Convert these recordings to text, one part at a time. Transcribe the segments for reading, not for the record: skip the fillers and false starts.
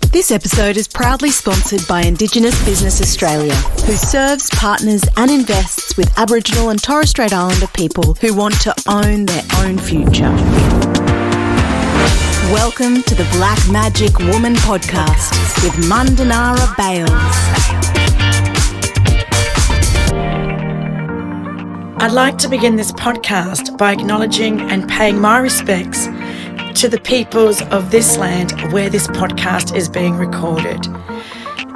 This episode is proudly sponsored by Indigenous Business Australia, who serves, partners and invests with Aboriginal and Torres Strait Islander people who want to own their own future. Welcome to the Black Magic Woman podcast with Mandanara Bales. I'd like to begin this podcast by acknowledging and paying my respects to the peoples of this land where this podcast is being recorded.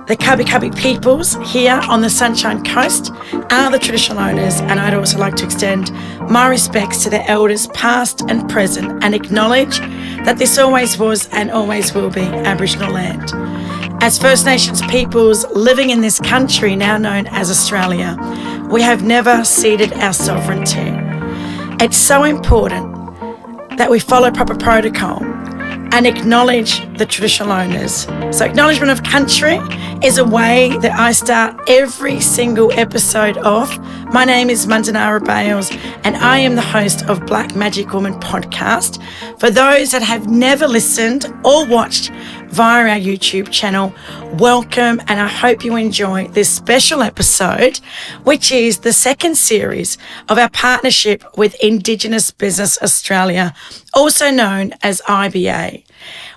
The Kabi Kabi peoples here on the Sunshine Coast are the traditional owners, and I'd also like to extend my respects to their elders past and present and acknowledge that this always was and always will be Aboriginal land. As First Nations peoples living in this country now known as Australia, we have never ceded our sovereignty. It's so important that we follow proper protocol and acknowledge the traditional owners. So acknowledgement of country is a way that I start every single episode off. My name is Mandanara Bales and I am the host of Black Magic Woman podcast. For those that have never listened or watched via our YouTube channel, welcome, and I hope you enjoy this special episode, which is the second series of our partnership with Indigenous Business Australia, also known as IBA.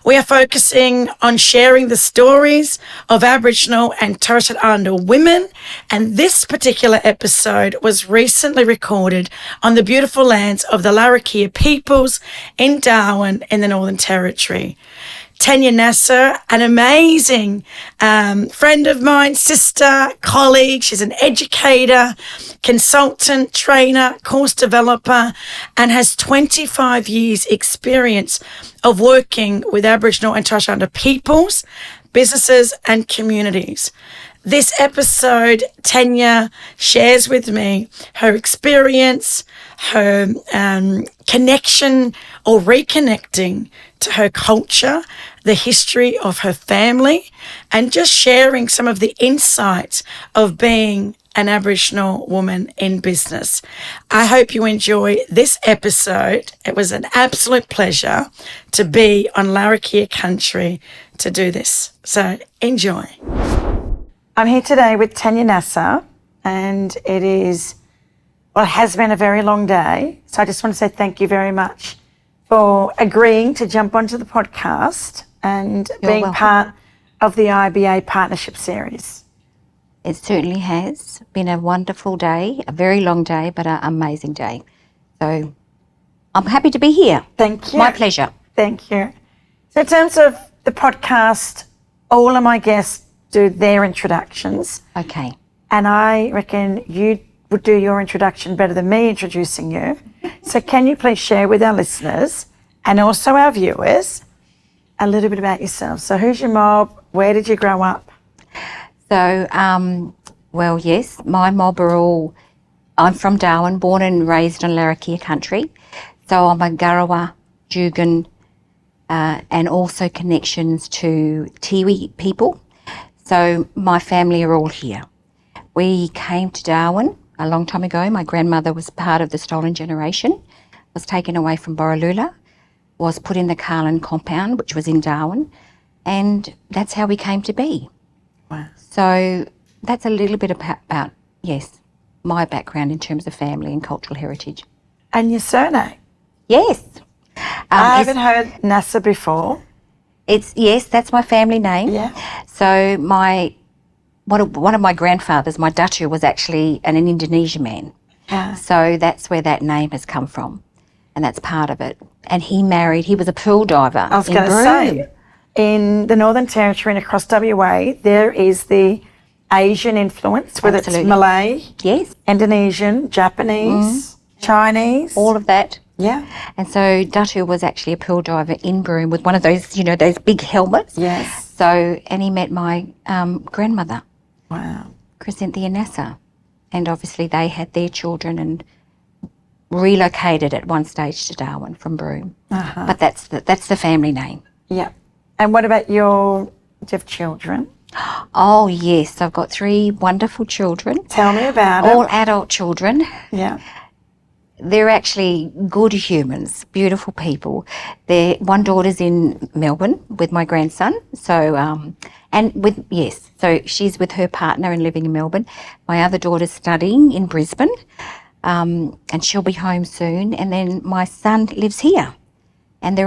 We are focusing on sharing the stories of Aboriginal and Torres Strait Islander women, and this particular episode was recently recorded on the beautiful lands of the Larrakia peoples in Darwin in the Northern Territory. Tanyah Nasir, an amazing friend of mine, sister, colleague. She's an educator, consultant, trainer, course developer, and has 25 years experience of working with Aboriginal and Torres Strait Islander peoples, businesses and communities. This episode, Tanyah shares with me her experience, her connection or reconnecting to her culture, the history of her family, and just sharing some of the insights of being an Aboriginal woman in business. I hope you enjoy this episode. It was an absolute pleasure to be on Larrakia country to do this. So enjoy. I'm here today with Tanyah Nasir, and it has been a very long day. So I just want to say thank you very much for agreeing to jump onto the podcast and being part of the IBA partnership series. It certainly has been a wonderful day, a very long day, but an amazing day. So I'm happy to be here. Thank you. My pleasure. Thank you. So in terms of the podcast, all of my guests do their introductions. Okay. And I reckon you would do your introduction better than me introducing you. So can you please share with our listeners and also our viewers a little bit about yourself? So who's your mob? Where did you grow up? So, well, yes, my mob are all, I'm from Darwin, born and raised on Larrakia country. So I'm a Garrawa, Djugun, and also connections to Tiwi people. So my family are all here. We came to Darwin a long time ago. My grandmother was part of the stolen generation, was taken away from Borroloola, was put in the Carlin compound, which was in Darwin, and that's how we came to be. Wow. So that's a little bit about, yes, my background in terms of family and cultural heritage. And your surname? Yes. I haven't heard Nasir before. Yes, that's my family name. Yeah. So one of my grandfathers, my datu, was actually an Indonesian man. Yeah. So that's where that name has come from, and that's part of it. And he was a pearl diver. I was going to say, in the Northern Territory and across WA, there is the Asian influence, whether Absolutely. it's Malay, Yes, Indonesian, Japanese, Chinese. all of that. Yeah. And so Datu was actually a pearl diver in Broome with one of those, those big helmets. Yes. So, and he met my grandmother, Wow. Tanyah Nasir, and obviously they had their children and relocated at one stage to Darwin from Broome. Uh-huh. But that's the family name. Yeah. And what about do you have children? Oh yes, I've got 3 wonderful children. Tell me about all it. adult children. Yeah. they're actually good humans, beautiful people. One daughter's in Melbourne with my grandson, so so she's with her partner and living in Melbourne. My other daughter's studying in Brisbane, and she'll be home soon. And then my son lives here, and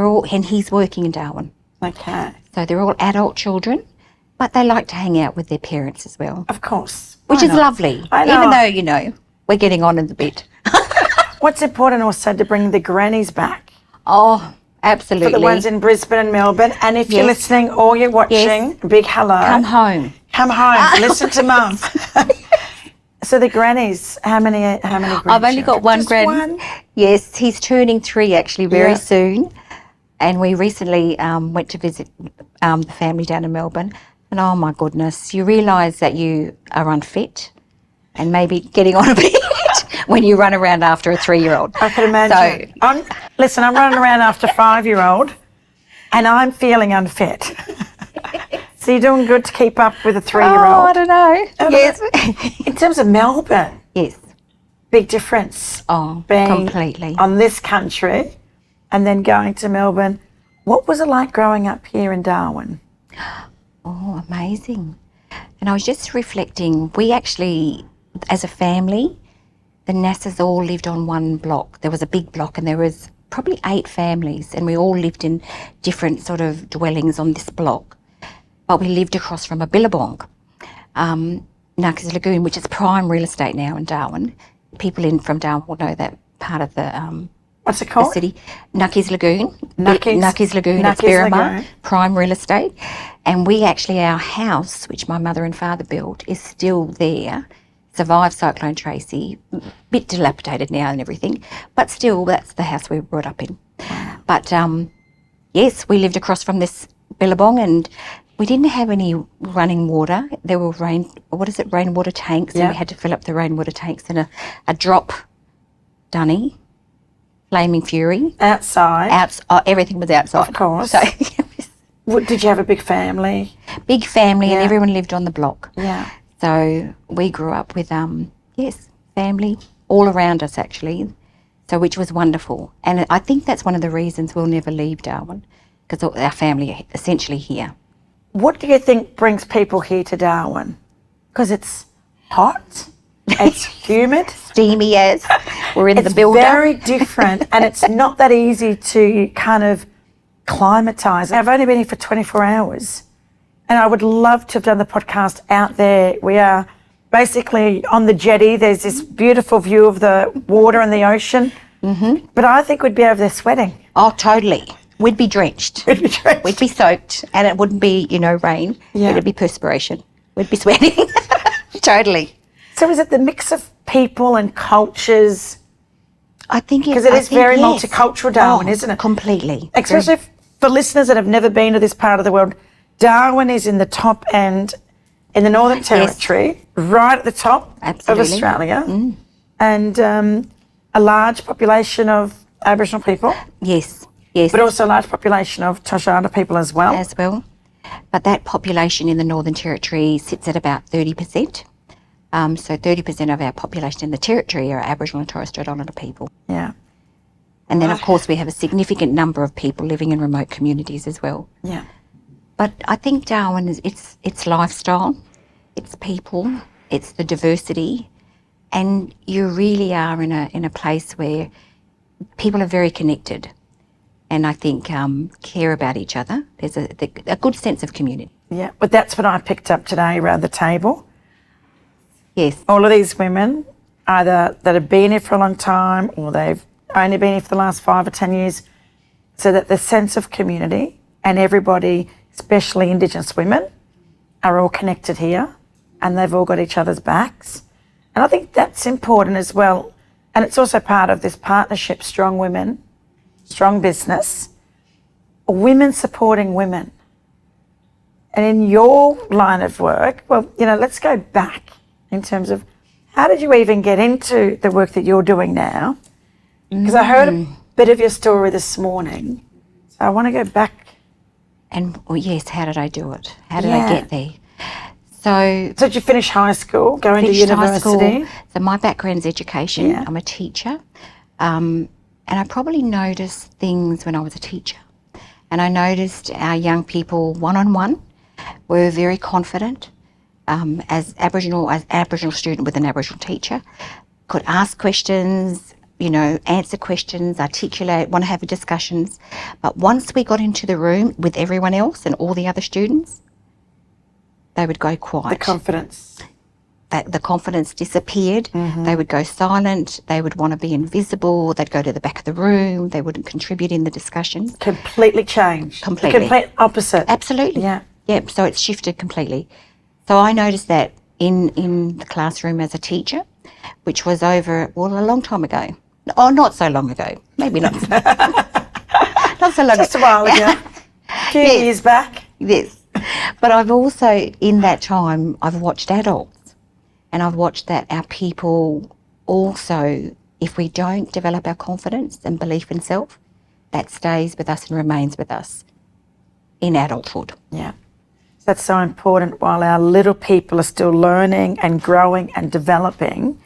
he's working in Darwin. Okay. So they're all adult children, but they like to hang out with their parents as well. Of course. Which is lovely, even though, we're getting on in the bit. What's important also to bring the grannies back. Oh, absolutely. For the ones in Brisbane and Melbourne. And if you're listening or you're watching, a big hello. Come home. Come home. Listen to Mum. So the grannies, how many grandchildren? I've only got one Just granny. one? Yes, he's turning 3 actually very soon. And we recently went to visit the family down in Melbourne. And oh my goodness, you realise that you are unfit and maybe getting on a bit when you run around after a 3-year-old. I can imagine. So, I'm running around after a 5-year-old and I'm feeling unfit. So you're doing good to keep up with a 3-year-old. Oh, I don't know. Yes. In terms of Melbourne, Yes. big difference. Oh, being completely. on this country and then going to Melbourne. What was it like growing up here in Darwin? Oh, amazing. And I was just reflecting, we actually, as a family, the Nasirs all lived on one block. There was a big block and there was probably 8 families and we all lived in different sort of dwellings on this block. But we lived across from a billabong, Narcas Lagoon, which is prime real estate now in Darwin. People from Darwin will know that part of the What's it called? the city. Nucky's Lagoon. Nucky's Lagoon. It's Nucky's Garrawa, Lagoon. prime real estate. And our house, which my mother and father built, is still there. Survived Cyclone Tracy, bit dilapidated now and everything, but still that's the house we were brought up in. But yes, we lived across from this billabong and we didn't have any running water. There were rainwater tanks, and we had to fill up the rainwater tanks in a drop dunny, Flaming Fury. Outside. Everything was outside. Of course. So, Did you have a big family? big family and everyone lived on the block. Yeah. So we grew up with, family all around us actually, so which was wonderful. And I think that's one of the reasons we'll never leave Darwin, because our family are essentially here. What do you think brings people here to Darwin? Because it's hot, it's humid. Steamy as we're in the builder. It's very different and it's not that easy to kind of climatise. I've only been here for 24 hours and I would love to have done the podcast out there. We are basically on the jetty. There's this beautiful view of the water and the ocean. Mm-hmm. But I think we'd be over there sweating. Oh, totally. We'd be drenched. We'd be soaked and it wouldn't be, rain. Yeah. It'd be perspiration. We'd be sweating. Totally. So is it the mix of people and cultures? I think Because it is very multicultural, Darwin, isn't it? Completely. Especially for listeners that have never been to this part of the world, Darwin is in the top end in the Northern Territory, right at the top of Australia, and a large population of Aboriginal people. Yes. But also a large population of Torres Strait Islander people as well. As well. But that population in the Northern Territory sits at about 30%. So 30% of our population in the Territory are Aboriginal and Torres Strait Islander people. Yeah. And then, of course, we have a significant number of people living in remote communities as well. Yeah. But I think Darwin is it's lifestyle, it's people, it's the diversity, and you really are in a place where people are very connected, and I think care about each other. There's a good sense of community. Yeah, but that's what I picked up today around the table. Yes. All of these women, either that have been here for a long time or they've only been here for the last 5 or 10 years, so that the sense of community and everybody, especially Indigenous women, are all connected here and they've all got each other's backs. And I think that's important as well. And it's also part of this partnership, Strong Women, Strong Business, women supporting women. And in your line of work, well, let's go back in terms of how did you even get into the work that you're doing now? Because I heard a bit of your story this morning. So I want to go back. And yes, how did I do it? How did I get there? So did you finish high school, going to university? So my background's education. Yeah. I'm a teacher. And I probably noticed things when I was a teacher. And I noticed our young people one-on-one were very confident. As Aboriginal student with an Aboriginal teacher, could ask questions, answer questions, articulate, want to have discussions. But once we got into the room with everyone else and all the other students, they would go quiet. The confidence disappeared. They would go silent. They would want to be invisible. They'd go to the back of the room. They wouldn't contribute in the discussion. Completely changed. Completely. The complete opposite. Absolutely. Yeah. Yeah. So it's shifted completely. So I noticed that in the classroom as a teacher, which was a long time ago. Oh, not so long ago. Maybe not. Not so long ago. Just a while ago. A few years back. Yes. But I've also, in that time, I've watched adults, and I've watched that our people also, if we don't develop our confidence and belief in self, that stays with us and remains with us in adulthood. Yeah. That's so important while our little people are still learning and growing and developing,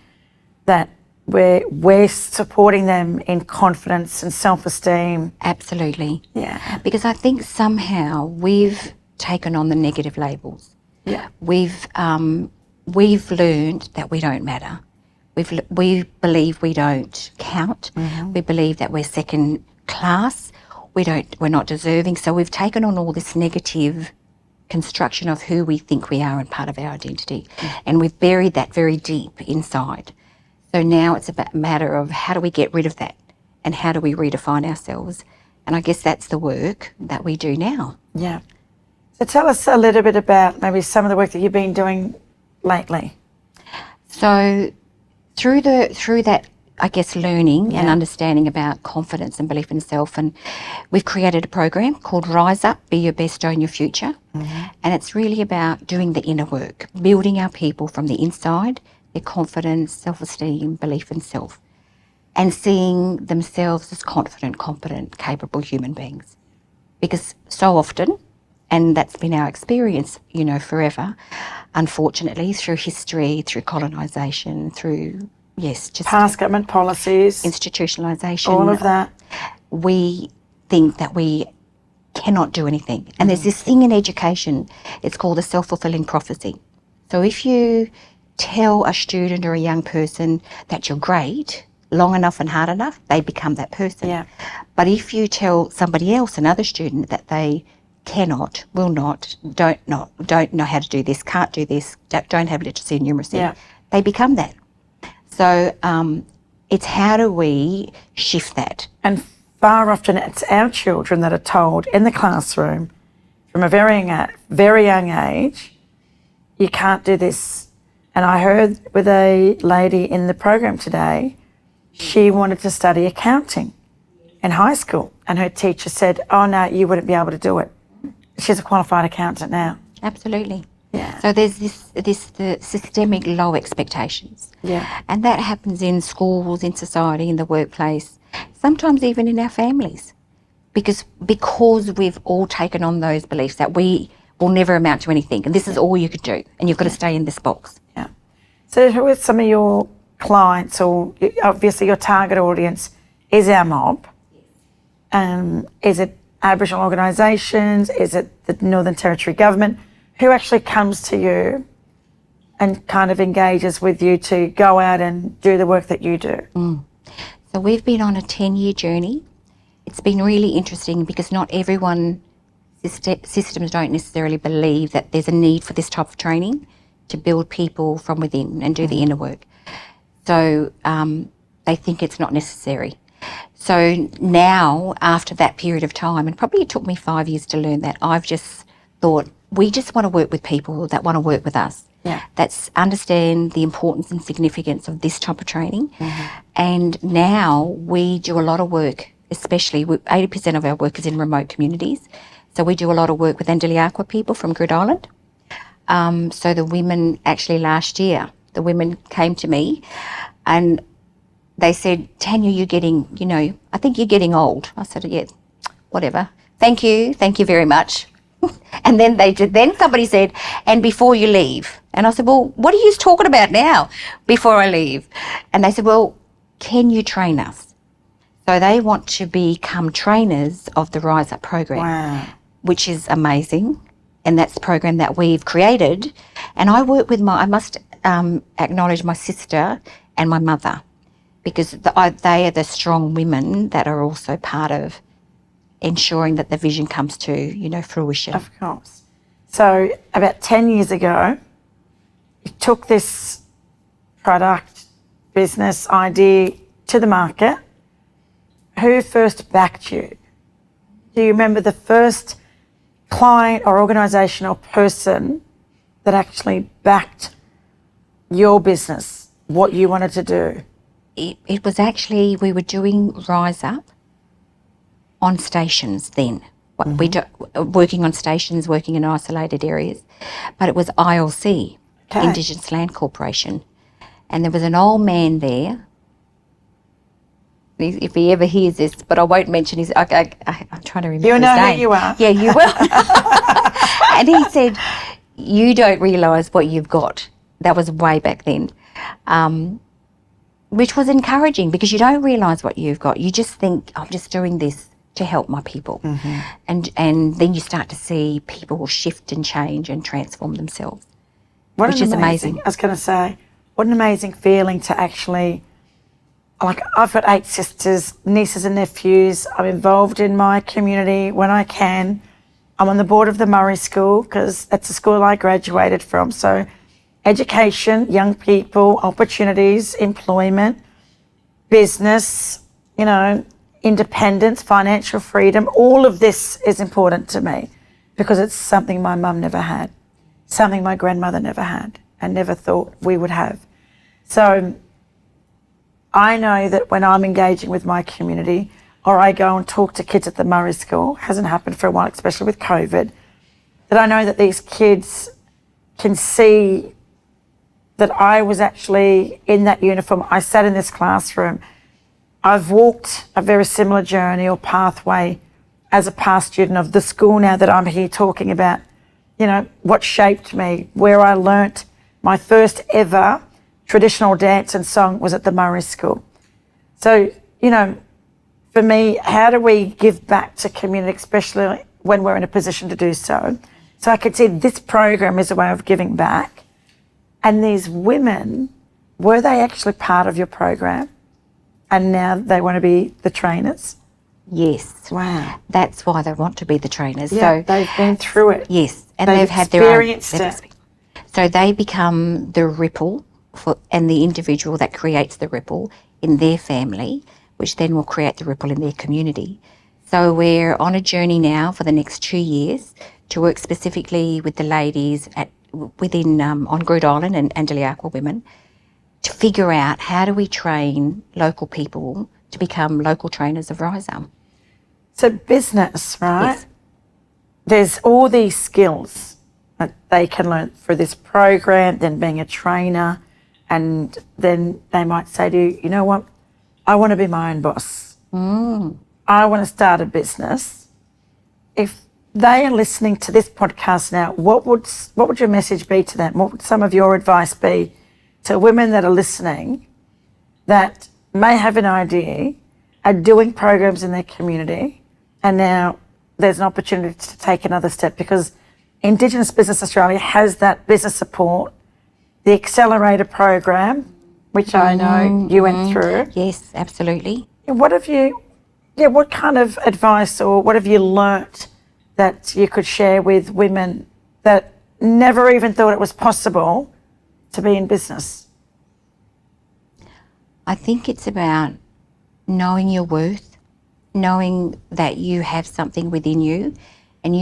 that we're supporting them in confidence and self-esteem. Absolutely. Yeah. Because I think somehow we've taken on the negative labels. Yeah. We've learned that we don't matter. We believe we don't count. We believe that we're second class. We're not deserving. So we've taken on all this negative construction of who we think we are and part of our identity. And we've buried that very deep inside. So now it's a matter of how do we get rid of that and how do we redefine ourselves? And I guess that's the work that we do now. Yeah. So tell us a little bit about maybe some of the work that you've been doing lately. So through that, I guess, learning and understanding about confidence and belief in self, and we've created a program called Rise Up, Be Your Best, Own Your Future. And it's really about doing the inner work, building our people from the inside, their confidence, self-esteem, belief in self, and seeing themselves as confident, competent, capable human beings. Because so often, and that's been our experience, forever, unfortunately, through history, through colonisation, through, just past government policies, institutionalisation, all of that. We think that we cannot do anything. And there's this thing in education, it's called a self-fulfilling prophecy. So if you tell a student or a young person that you're great long enough and hard enough, they become that person. Yeah. But if you tell somebody else, another student, that they cannot, will not, don't know how to do this, can't do this, don't have literacy and numeracy, they become that. So it's how do we shift that? And far often it's our children that are told in the classroom from a very young age, you can't do this. And I heard with a lady in the program today, she wanted to study accounting in high school, and her teacher said, oh no, you wouldn't be able to do it. She's a qualified accountant now. Absolutely. Yeah. So there's the systemic low expectations. Yeah. And that happens in schools, in society, in the workplace, sometimes even in our families. Because we've all taken on those beliefs that we will never amount to anything and this is all you could do and you've got to stay in this box. Yeah. So who are some of your clients, or obviously your target audience is our mob? Is it Aboriginal organisations? Is it the Northern Territory government? Who actually comes to you and kind of engages with you to go out and do the work that you do? So we've been on a 10-year journey. It's been really interesting because not everyone, systems don't necessarily believe that there's a need for this type of training to build people from within and do the inner work. So they think it's not necessary. So now, after that period of time, and probably it took me 5 years to learn that, I've just thought, we just want to work with people that want to work with us. Yeah. That's understand the importance and significance of this type of training. And now we do a lot of work, especially 80% of our work is in remote communities. So we do a lot of work with Andiliaqua people from Grid Island. So the women, actually last year, the women came to me and they said, Tanyah, you're getting, I think you're getting old. I said, yeah, whatever. Thank you very much. And then then somebody said, and before you leave. And I said, well, what are you talking about now, before I leave? And they said, well, can you train us? So they want to become trainers of the Rise Up program, Wow. which is amazing. And that's the program that we've created. And I work with I must acknowledge my sister and my mother, because they are the strong women that are also part of ensuring that the vision comes to, fruition. Of course. So about 10 years ago, you took this product, business idea to the market. Who first backed you? Do you remember the first client or organisation or person that actually backed your business, what you wanted to do? It was actually, we were doing Rise Up on stations then. Working on stations, working in isolated areas. But it was ILC, Indigenous Land Corporation. And there was an old man there, if he ever hears this, but I won't mention his, I'm trying to remember his name. You'll know who you are. Yeah, you will. And he said, you don't realise what you've got. That was way back then. Which was encouraging, because you don't realise what you've got. You just think, I'm just doing this to help my people. And then you start to see people shift and change and transform themselves, which is amazing. I was going to say, what an amazing feeling to actually, like, I've got 8 sisters, nieces and nephews. I'm involved in my community when I can. I'm on the board of the Murray School, because that's the school I graduated from. So education, young people, opportunities, employment, business, independence, financial freedom, all of this is important to me, because it's something my mum never had, something my grandmother never had and never thought we would have. So I know that when I'm engaging with my community, or I go and talk to kids at the Murray School, hasn't happened for a while, especially with COVID, that I know that these kids can see that I was actually in that uniform. I sat in this classroom. I've walked a very similar journey or pathway as a past student of the school now that I'm here talking about, what shaped me, where I learnt my first ever traditional dance and song was at the Murray School. So, for me, how do we give back to community, especially when we're in a position to do so? So I could see this program is a way of giving back. And these women, were they actually part of your program? And now they want to be the trainers? Yes. Wow. That's why they want to be the trainers. Yeah, so they've been through it. Yes. And they've had their own. experienced it. So they become the ripple and the individual that creates the ripple in their family, which then will create the ripple in their community. So we're on a journey now for the next 2 years to work specifically with the ladies within on Groote Island and Deliaqua women, to figure out how do we train local people to become local trainers of Rise Up. So business, right? Yes. There's all these skills that they can learn through this program, then being a trainer, and then they might say to you, you know what, I want to be my own boss. I want to start a business. If they are listening to this podcast now, what would your message be to them? What would some of your advice be to women that are listening that may have an idea, are doing programs in their community, and now there's an opportunity to take another step? Because Indigenous Business Australia has that business support, the accelerator program, which I know you went through. Yes, absolutely. What kind of advice or what have you learnt that you could share with women that never even thought it was possible to be in business? I think it's about knowing your worth, knowing that you have something within you, and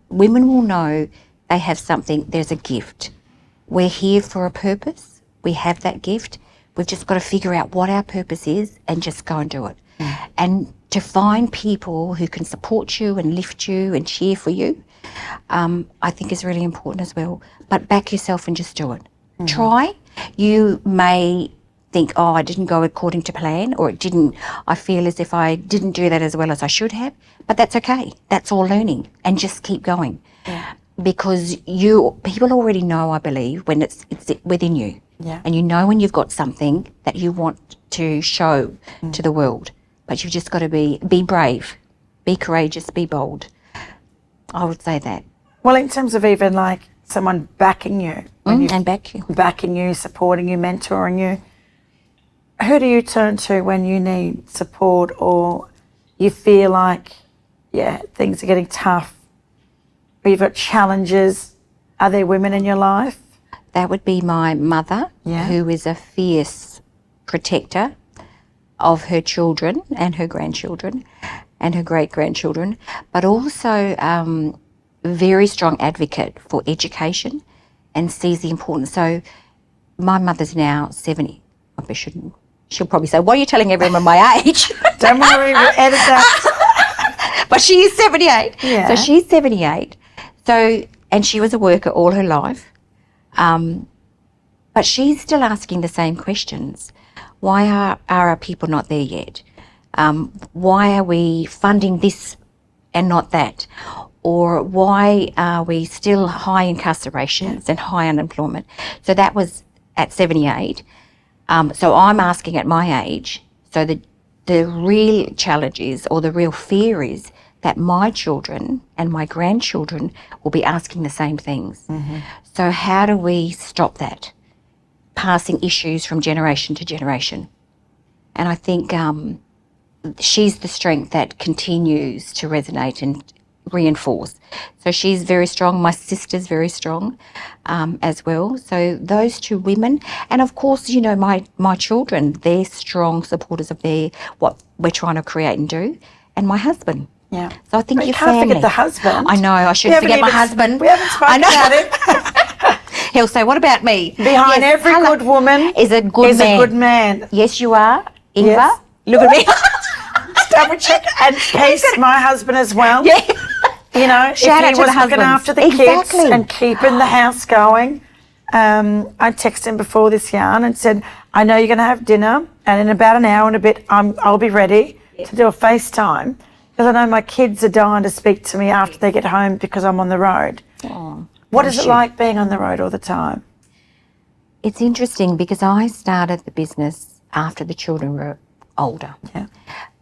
women will know they have something, there's a gift. We're here for a purpose. We have that gift. We've just got to figure out what our purpose is and just go and do it. And to find people who can support you and lift you and cheer for you, I think is really important as well. But back yourself and just do it. Try. You may think, oh, I didn't go according to plan, or I feel as if I didn't do that as well as I should have, but that's okay. That's all learning, and just keep going. Yeah. Because people already know, I believe, when it's within you. Yeah. And you know when you've got something that you want to show to the world. but you've just got to be brave, be courageous, be bold. I would say that. Well, in terms of even like someone backing you, And back you. backing you, supporting you, mentoring you, who do you turn to when you need support or you feel like, things are getting tough, or you've got challenges? Are there women in your life? That would be my mother, who is a fierce protector of her children and her grandchildren and her great-grandchildren, but also very strong advocate for education and sees the importance. So my mother's now 70. I shouldn't. She'll probably say, "Why are you telling everyone my age?" Don't worry, we'll edit that. But she is 78. Yeah. So she's 78. So, and she was a worker all her life. But she's still asking the same questions. Why are our people not there yet? Why are we funding this and not that? Or why are we still high incarcerations and high unemployment? So that was at 78. So I'm asking at my age, so the real challenge is, or the real fear is, that my children and my grandchildren will be asking the same things. Mm-hmm. So how do we stop that? Passing issues from generation to generation. And I think she's the strength that continues to resonate and reinforce. So she's very strong. My sister's very strong as well. So those two women, and of course, you know, my children, they're strong supporters of what we're trying to create and do, and my husband. Yeah. So I think But your you can't family. forget the husband. I know. I shouldn't forget my husband. We haven't spoken about him. He'll say, "What about me?" Behind every good woman is a good man. a good man. Yes, you are, Eva. Yes. Look at me. Double check. And he's my husband as well. Yeah. You know, Shout if out he to was the looking husbands. after the Exactly. kids and keeping the house going. I texted him before this yarn and said, "I know you're going to have dinner, and in about an hour and a bit, I'll be ready to do a FaceTime, because I know my kids are dying to speak to me after they get home because I'm on the road." Oh, what is it like being on the road all the time? It's interesting because I started the business after the children were older. Yeah.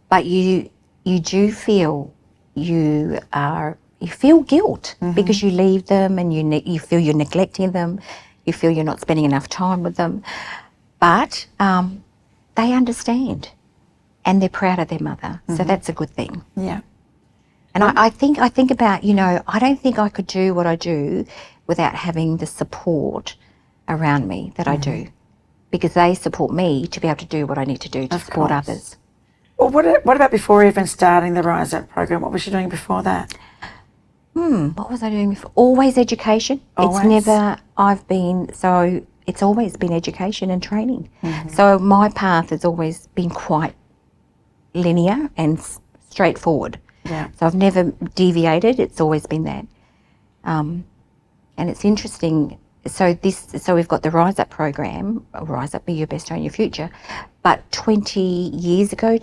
But you do feel you feel guilt because you leave them and you feel you're neglecting them, you feel you're not spending enough time with them. But they understand and they're proud of their mother, so that's a good thing. Yeah. And I think about, you know, I don't think I could do what I do without having the support around me that I do, because they support me to be able to do what I need to do to support others. Well, what about before even starting the Rise Up program? What was you doing before that? What was I doing before? Always education. Always. It's always been education and training. So my path has always been quite linear and straightforward. Yeah. So I've never deviated. It's always been that. And it's interesting. So we've got the Rise Up program, Rise Up, Be Your Best, Own Your Future. But 22 years ago,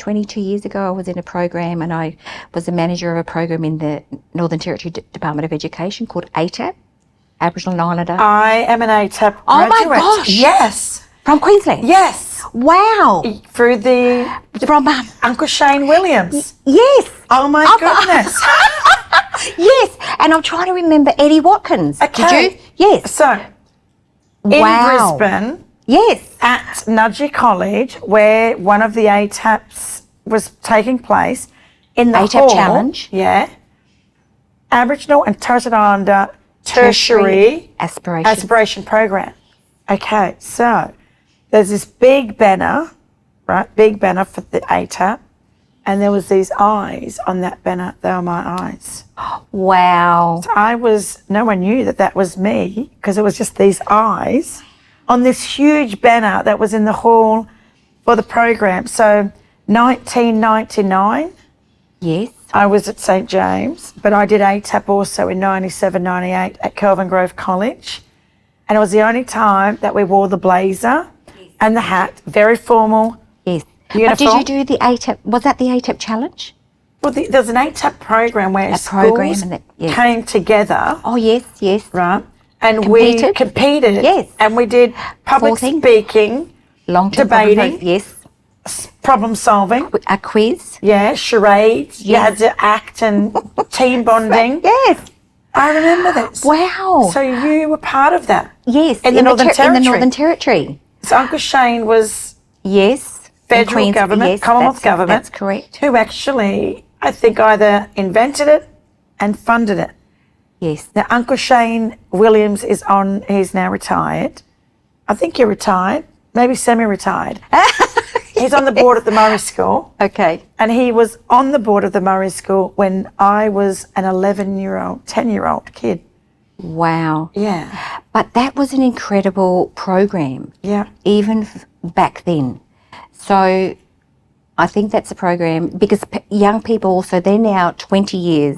I was in a program, and I was the manager of a program in the Northern Territory Department of Education called ATAP, Aboriginal and Islander. I am an ATAP graduate. Oh my gosh! Yes. From Queensland? Yes. Wow! Through the From Uncle Shane Williams. yes! Oh my goodness. Yes, and I'm trying to remember Eddie Watkins. Okay. Did you? Yes. So, in Wow. Brisbane, Yes. at Nudgee College, where one of the ATAPs was taking place, in the ATAP hall, Challenge. Yeah. Aboriginal and Torres Strait Islander Tertiary Aspiration Program. Okay, so there's this big banner, right? Big banner for the ATAP. And there was these eyes on that banner. They were my eyes. Wow. No one knew that was me, because it was just these eyes on this huge banner that was in the hall for the program. So 1999, Yes. I was at St. James, but I did ATAP also in 97, 98 at Kelvin Grove College. And it was the only time that we wore the blazer and the hat, very formal. Yes. Uniform. But did you do the ATAP? Was that the ATAP challenge? Well, there's an ATAP program where schools came together. Oh, yes, yes. Right. And Competed? we competed. Yes. And we did public Talking. speaking, Long-term debating. public- Yes. Problem solving. A quiz. Yeah, charades. You had to act and team bonding. Yes. I remember this. Wow. So you were part of that? Yes. In the Northern Territory? In the Northern Territory. So Uncle Shane was Yes. federal government, yes, Commonwealth government. That's correct. Who actually, I think, either invented it and funded it. Yes. Now, Uncle Shane Williams he's now retired. I think you're retired, maybe semi-retired. He's on the board at the Murray School. Okay. And he was on the board of the Murray School when I was an 10-year-old kid. Wow. Yeah. But that was an incredible program. Yeah. Even back then. So I think that's a program because young people also, they're now 20 years,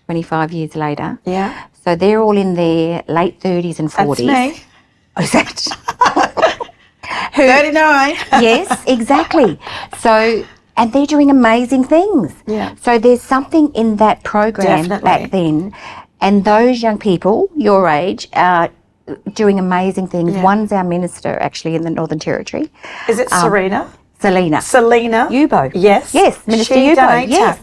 25 years later. Yeah. So they're all in their late 30s and 40s. That's me. Oh, is that? 39. Yes, exactly. So, and they're doing amazing things. Yeah. So there's something in that program Definitely. back then. And those young people, your age, are doing amazing things. Yeah. One's our minister, actually, in the Northern Territory. Is it Selena Yubo. Yes. Yes, Minister She Yubo. donated. Yes.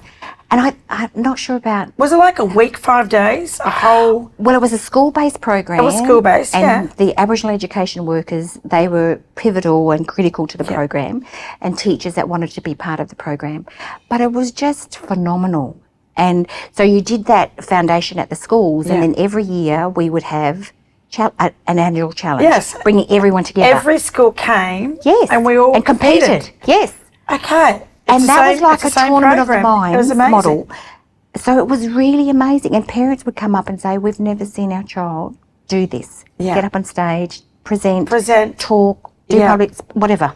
And I'm not sure about... Was it like a week, 5 days, a whole... Well, it was a school-based program. It was school-based, and yeah. the Aboriginal education workers, they were pivotal and critical to the program, and teachers that wanted to be part of the program. But it was just phenomenal. And so you did that foundation at the schools, and then every year we would have an annual challenge. Yes. Bringing everyone together. Every school came. Yes. And we all and competed. Yes. Okay. And that was like a tournament of the minds It was amazing. model. So it was really amazing. And parents would come up and say, we've never seen our child do this. Yeah. Get up on stage, present, talk, do public, whatever.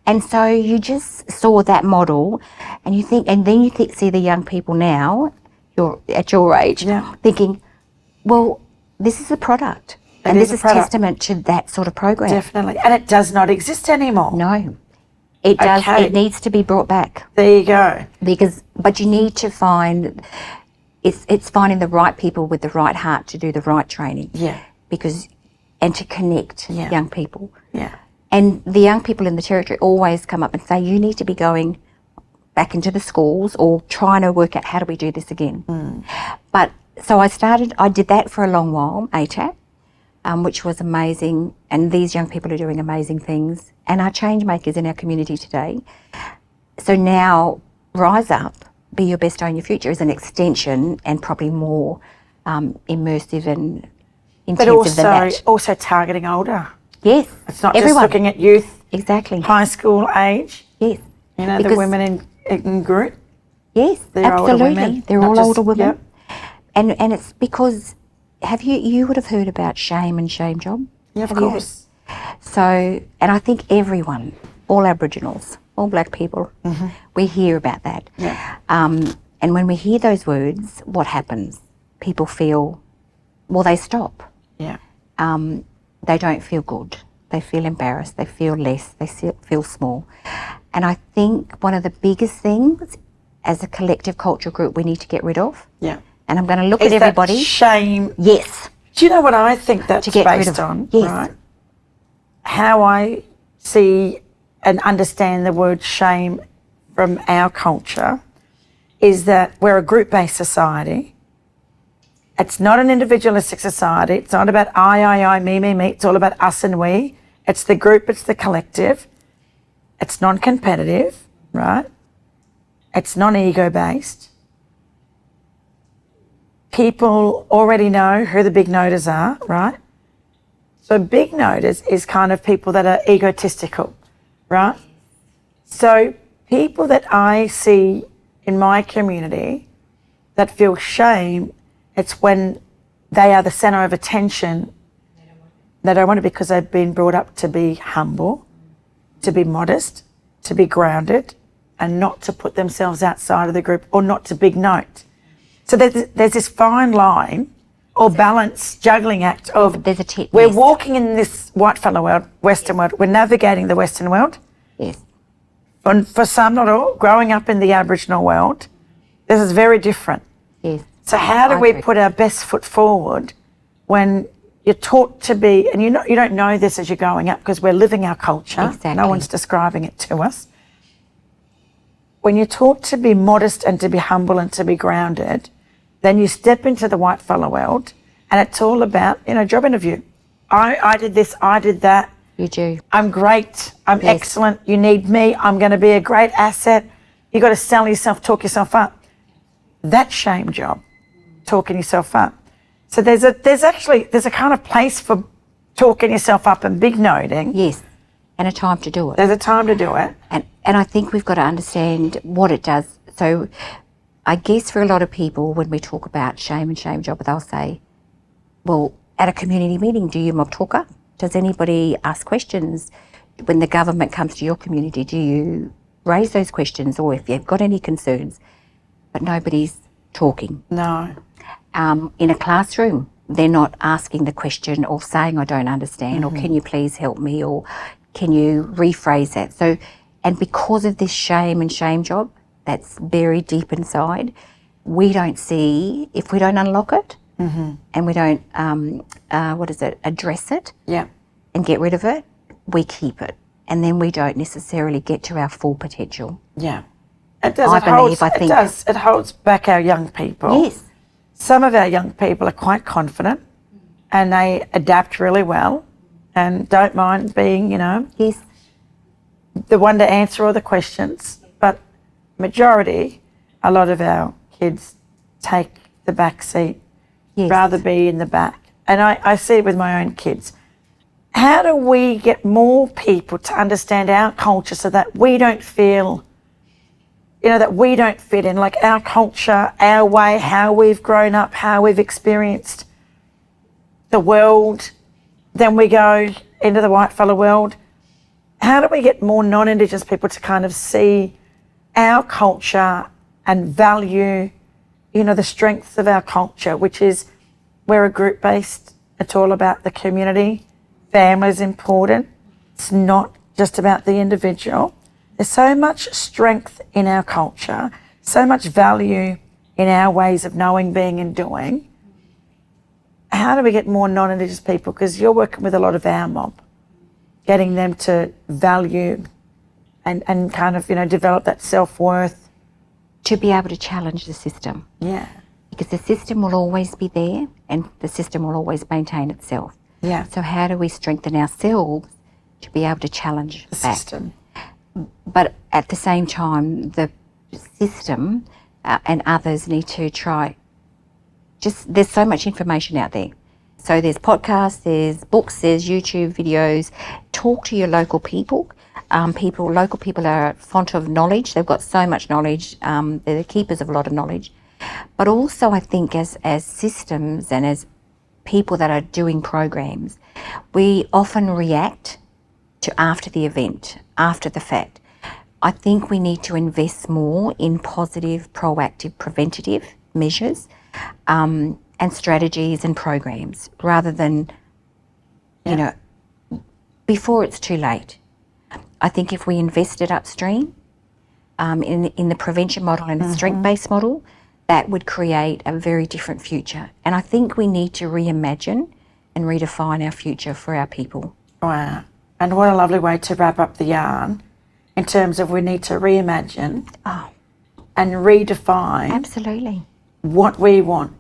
And so you just saw that model and you think, and then you see the young people now, at your age, thinking, well, this is a product. And this is testament to that sort of program. Definitely. And it does not exist anymore. No. It does. Okay. It needs to be brought back. There you go. But you need to find, it's finding the right people with the right heart to do the right training. Yeah. And to connect young people. Yeah. And the young people in the Territory always come up and say, you need to be going back into the schools or trying to work out how do we do this again. But so I did that for a long while, ATAP, which was amazing. And these young people are doing amazing things and are change makers in our community today. So now Rise Up, Be Your Best, Own Your Future is an extension and probably more immersive and intensive than that. But also targeting older. Yes. It's not everyone. just looking at youth. Exactly. High school age. Yes. You know, the women in group. Yes, They're older absolutely. women, They're not all just- older women. yep. And it's because, you would have heard about shame and shame job? Yeah, of Have you heard? course. So, and I think everyone, all Aboriginals, all black people, we hear about that. Yeah. And when we hear those words, what happens? People feel, well, they stop. Yeah. They don't feel good. They feel embarrassed. They feel less. They feel small. And I think one of the biggest things as a collective cultural group we need to get rid of. Yeah. And I'm going to look Is at everybody. that shame. Yes. Do you know what I think that's To get rid based of- on? yes. Right? How I see and understand the word shame from our culture is that we're a group-based society. It's not an individualistic society. It's not about I, me. It's all about us and we. It's the group, it's the collective. It's non-competitive, right? It's non-ego-based. People already know who the big noters are, right? So big noters is kind of people that are egotistical, right? So people that I see in my community that feel shame, it's when they are the centre of attention. They don't want it because they've been brought up to be humble, to be modest, to be grounded, and not to put themselves outside of the group or not to big note. So there's this fine line or balance, juggling act of There's a tip. we're yes. walking in this white-fellow world, Western world. We're navigating the Western world. Yes. And for some, not all, growing up in the Aboriginal world, this is very different. Yes. So how do I we agree. put our best foot forward when you're taught to be, and you don't know this as you're growing up because we're living our culture. Exactly. No one's describing it to us. when you're taught to be modest and to be humble and to be grounded, then you step into the white fella world and it's all about, job interview. I did this, I did that. You do. I'm great, I'm excellent, you need me, I'm going to be a great asset. You've got to sell yourself, talk yourself up. That shame job, talking yourself up. So there's a kind of place for talking yourself up and big noting. Yes, and a time to do it. There's a time to do it. And I think we've got to understand what it does. So I guess for a lot of people, when we talk about shame and shame job, they'll say, well, at a community meeting, do you mob talk up? Does anybody ask questions? When the government comes to your community, do you raise those questions, or if you've got any concerns? But nobody's talking. No. In a classroom, they're not asking the question or saying, I don't understand, or can you please help me, or can you rephrase that? So, and because of this shame and shame job that's buried deep inside, we don't see, if we don't unlock it and we don't, address it and get rid of it, we keep it. And then we don't necessarily get to our full potential. Yeah. It does. It holds back our young people. Yes. Some of our young people are quite confident and they adapt really well and don't mind being, Yes. the one to answer all the questions. But majority, a lot of our kids take the back seat, rather be in the back. And I see it with my own kids. How do we get more people to understand our culture so that we don't feel, that we don't fit in, like our culture, our way, how we've grown up, how we've experienced the world, then we go into the white fella world. How do we get more non-Indigenous people to kind of see our culture and value, the strengths of our culture, which is we're a group-based, it's all about the community, family is important, it's not just about the individual. There's so much strength in our culture, so much value in our ways of knowing, being and doing. How do we get more non-Indigenous people? Because you're working with a lot of our mob, getting them to value and kind of, develop that self-worth. To be able to challenge the system. Yeah. Because the system will always be there and the system will always maintain itself. Yeah. So how do we strengthen ourselves to be able to challenge the that system? But at the same time, the system and others need to try. There's so much information out there. So there's podcasts, there's books, there's YouTube videos. Talk to your local people. Local people are a font of knowledge. They've got so much knowledge. They're the keepers of a lot of knowledge. But also I think as systems and as people that are doing programs, we often react to after the event, after the fact. I think we need to invest more in positive, proactive, preventative measures and strategies and programs rather than, before it's too late. I think if we invested upstream in the prevention model and the strength-based model, that would create a very different future. And I think we need to reimagine and redefine our future for our people. Wow. And what a lovely way to wrap up the yarn in terms of we need to reimagine and redefine Absolutely. what we want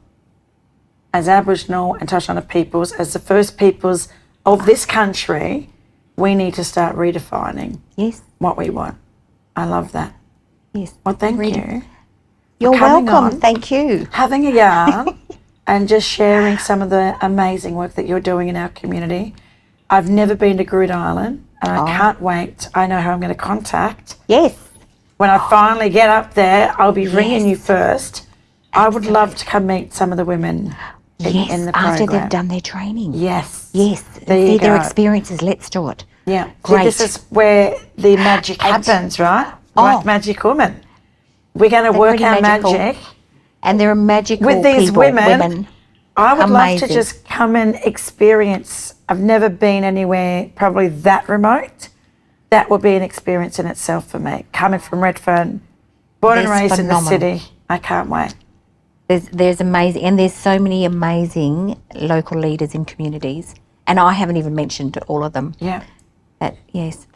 as Aboriginal and Torres Strait Islander peoples, as the first peoples of this country. We need to start redefining what we want. I love that. Yes. Well, thank you. You're coming welcome. on, Thank you. having a yarn and just sharing some of the amazing work that you're doing in our community. I've never been to Groote Island and I can't wait. I know who I'm going to contact. Yes. When I finally get up there, I'll be ringing you first. I would love to come meet some of the women in the program. After they've done their training. Yes. Yes. There you their go. experiences. Let's do it. Yeah. Great. This is where the magic happens, right? Like Magic Woman. We're going to work our magic. And they're magical with these people, women. I would love to Amazing. just come and experience. I've never been anywhere probably that remote. That would be an experience in itself for me. Coming from Redfern, born and raised in the city. I can't wait. There's amazing, and there's so many amazing local leaders in communities. And I haven't even mentioned all of them. Yeah. That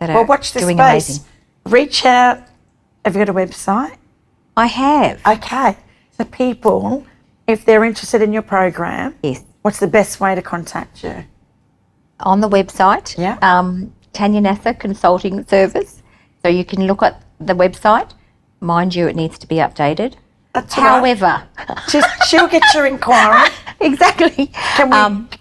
are watch this doing space. amazing. Reach out, Have you got a website? I have. Okay. So people, if they're interested in your program, Yes. what's the best way to contact you? On the website, Yeah. Tanyah Nasir Consulting Service. So you can look at the website. Mind you, it needs to be updated. That's all right. However, She'll get your inquiry. exactly.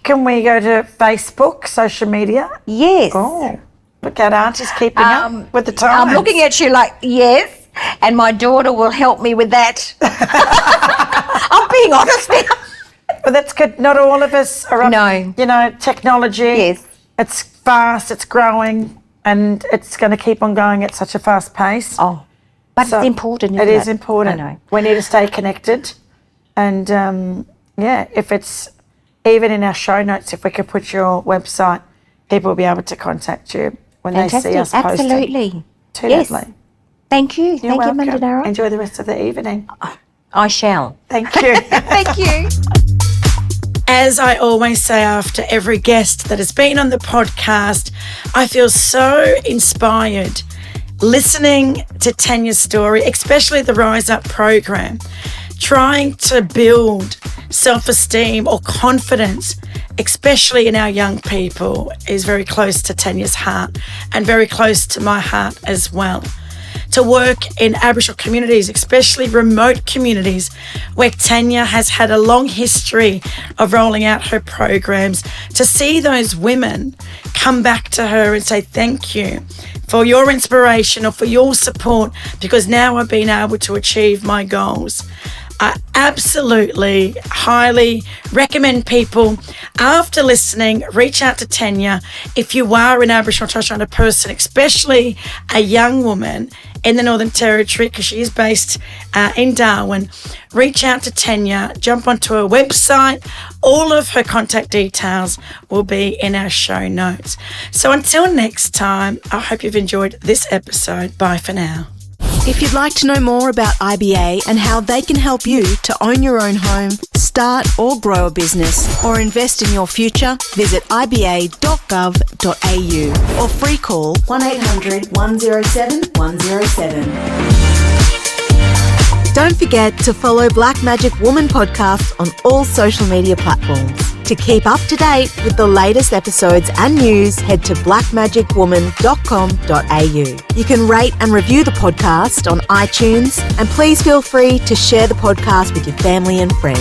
Can we go to Facebook, social media? Yes. Oh, look at Auntie's keeping up with the times. I'm looking at you like, yes, and my daughter will help me with that. I'm being honest now. But that's good. Not all of us are up. No. You know, technology. Yes. It's fast, it's growing, and it's going to keep on going at such a fast pace. Oh, but So it's important, isn't it? It is important. I know. We need to stay connected. And, if it's even in our show notes, if we could put your website, people will be able to contact you when they see us posting. Absolutely. Too Yes. lovely. Thank you. You're Thank welcome. you, Mandinara. Enjoy the rest of the evening. I shall. Thank you. Thank you. As I always say after every guest that has been on the podcast, I feel so inspired listening to Tanyah's story, especially the Rise Up program, trying to build self-esteem or confidence, especially in our young people, is very close to Tanyah's heart and very close to my heart as well. To work in Aboriginal communities, especially remote communities, where Tanyah has had a long history of rolling out her programs, to see those women come back to her and say thank you for your inspiration or for your support, because now I've been able to achieve my goals. I absolutely highly recommend people, after listening, reach out to Tanyah. If you are an Aboriginal and Torres Strait Islander person, especially a young woman in the Northern Territory, because she is based in Darwin, reach out to Tanyah, jump onto her website. All of her contact details will be in our show notes. So until next time, I hope you've enjoyed this episode. Bye for now. If you'd like to know more about IBA and how they can help you to own your own home, start or grow a business, or invest in your future, visit iba.gov.au or free call 1800 107 107. Don't forget to follow Black Magic Woman podcast on all social media platforms. To keep up to date with the latest episodes and news, head to blackmagicwoman.com.au. You can rate and review the podcast on iTunes, and please feel free to share the podcast with your family and friends.